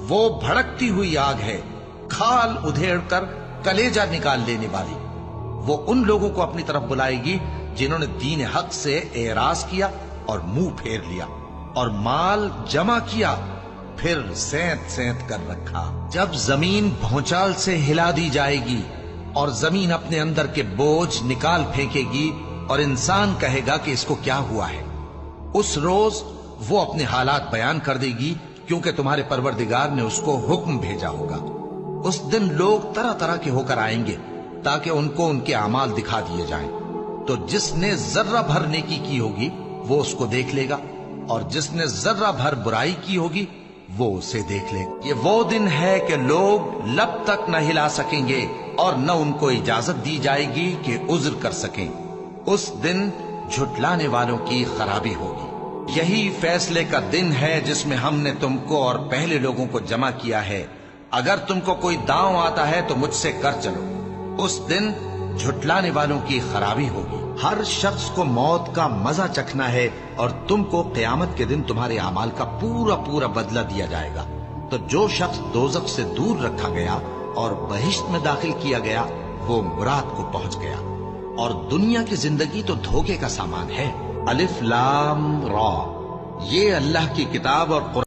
وہ بھڑکتی ہوئی آگ ہے، کھال ادھیڑ کر کلیجہ نکال لینے والی۔ وہ ان لوگوں کو اپنی طرف بلائے گی جنہوں نے دین حق سے اعراض کیا اور منہ پھیر لیا اور مال جمع کیا پھر سینت سینت کر رکھا۔ جب زمین بھونچال سے ہلا دی جائے گی اور زمین اپنے اندر کے بوجھ نکال پھینکے گی اور انسان کہے گا کہ اس کو کیا ہوا ہے، اس روز وہ اپنے حالات بیان کر دے گی، کیونکہ تمہارے پروردگار نے اس کو حکم بھیجا ہوگا۔ اس دن لوگ طرح طرح کے ہو کر آئیں گے تاکہ ان کو ان کے اعمال دکھا دیے جائیں، تو جس نے ذرہ بھر نیکی کی ہوگی وہ اس کو دیکھ لے گا، اور جس نے ذرہ بھر برائی کی ہوگی وہ اسے دیکھ لے گا۔ یہ وہ دن ہے کہ لوگ لب تک نہ ہلا سکیں گے اور نہ ان کو اجازت دی جائے گی کہ عذر کر سکیں۔ اس دن جھٹلانے والوں کی خرابی ہوگی۔ یہی فیصلے کا دن ہے جس میں ہم نے تم کو اور پہلے لوگوں کو جمع کیا ہے۔ اگر تم کو کوئی داؤں آتا ہے تو مجھ سے کر چلو۔ اس دن جھٹلانے والوں کی خرابی ہوگی۔ ہر شخص کو موت کا مزہ چکھنا ہے، اور تم کو قیامت کے دن تمہارے اعمال کا پورا پورا بدلہ دیا جائے گا۔ تو جو شخص دوزخ سے دور رکھا گیا اور بہشت میں داخل کیا گیا وہ مراد کو پہنچ گیا، اور دنیا کی زندگی تو دھوکے کا سامان ہے۔ الف لام را، یہ اللہ کی کتاب اور قرآن